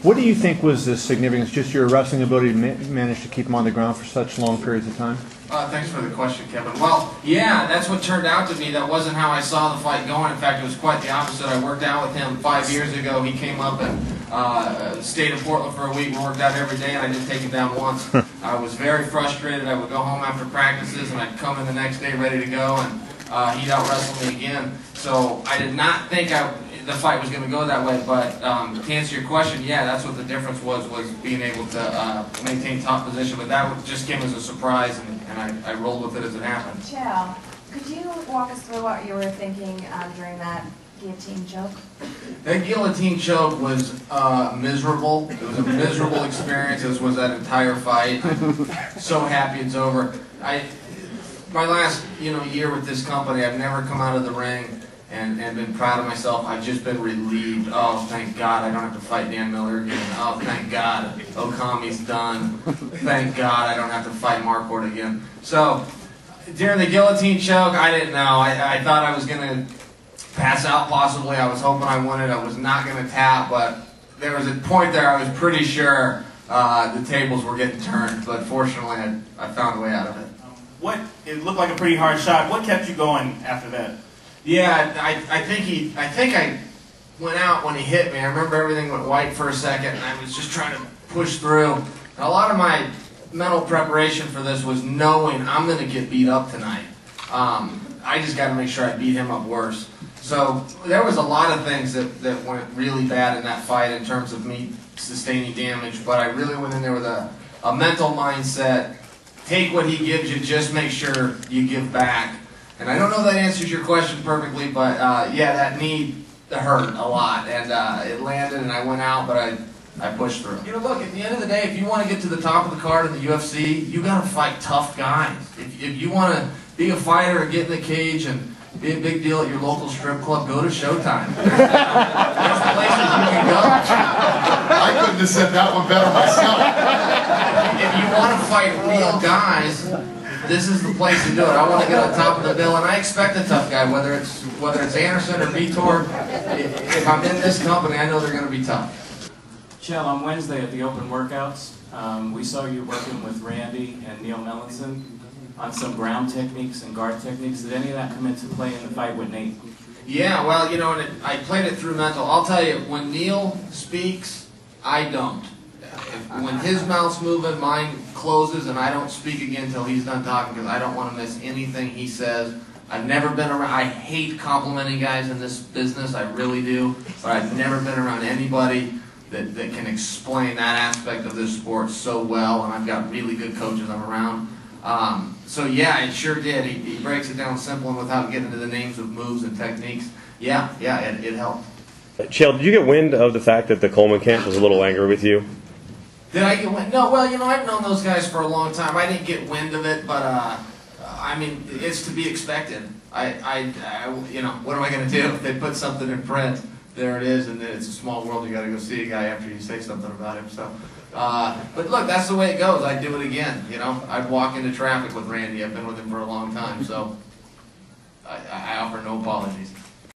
What do you think was the significance, just your wrestling ability to manage to keep him on the ground for such long periods of time? Thanks for the question, Kevin. Well, yeah, that's what turned out to be. That wasn't how I saw the fight going. In fact, it was quite the opposite. I worked out with him 5 years ago. He came up and stayed in Portland for a week. We worked out every day, and I didn't take him down once. I was very frustrated. I would go home after practices, and I'd come in the next day ready to go, and he'd out-wrestle me again. So I did not think the fight was going to go that way, but to answer your question, yeah, that's what the difference was being able to maintain top position, but that just came as a surprise, and I rolled with it as it happened. Chael, could you walk us through what you were thinking during that guillotine choke? That guillotine choke was miserable. It was a miserable experience, as was that entire fight. I'm so happy it's over. My last year with this company, I've never come out of the ring and been proud of myself. I've just been relieved. Oh, thank God I don't have to fight Dan Miller again. Oh, thank God Okami's done. Thank God I don't have to fight Mark again. So during the guillotine choke, I didn't know. I thought I was going to pass out possibly. I was hoping I won it. I was not going to tap, but there was a point there I was pretty sure the tables were getting turned, but fortunately I found a way out of it. It looked like a pretty hard shot. What kept you going after that? Yeah, I think I went out when he hit me. I remember everything went white for a second, and I was just trying to push through. And a lot of my mental preparation for this was knowing I'm going to get beat up tonight. I just got to make sure I beat him up worse. So there was a lot of things that went really bad in that fight in terms of me sustaining damage, but I really went in there with a mental mindset. Take what he gives you, just make sure you give back. And I don't know if that answers your question perfectly, but yeah, that knee hurt a lot, and it landed, and I went out, but I pushed through. Look, at the end of the day, if you want to get to the top of the card in the UFC, you got to fight tough guys. If you want to be a fighter and get in the cage and be a big deal at your local strip club, go to Showtime. There's places you can go. I couldn't have said that one better myself. If you want to fight real guys, this is the place to do it. I want to get on top of the bill, and I expect a tough guy, whether it's Anderson or Vitor. If I'm in this company, I know they're going to be tough. Chael, on Wednesday at the open workouts, we saw you working with Randy and Neil Mellinson on some ground techniques and guard techniques. Did any of that come into play in the fight with Nate? Yeah, well, I played it through mental. I'll tell you, when Neil speaks, I don't. When his mouth's moving, mine closes, and I don't speak again until he's done talking because I don't want to miss anything he says. I've never been around, I hate complimenting guys in this business, I really do, but I've never been around anybody that can explain that aspect of this sport so well, and I've got really good coaches I'm around. So yeah, it sure did. He breaks it down simple and without getting into the names of moves and techniques. Yeah, it helped. Chael, did you get wind of the fact that the Coleman camp was a little angry with you? Did I get wind? No, well, I've known those guys for a long time. I didn't get wind of it, but I mean, it's to be expected. What am I going to do if they put something in print? There it is, and then it's a small world. You got to go see a guy after you say something about him. So, but look, that's the way it goes. I'd do it again. I'd walk into traffic with Randy. I've been with him for a long time, so I offer no apologies.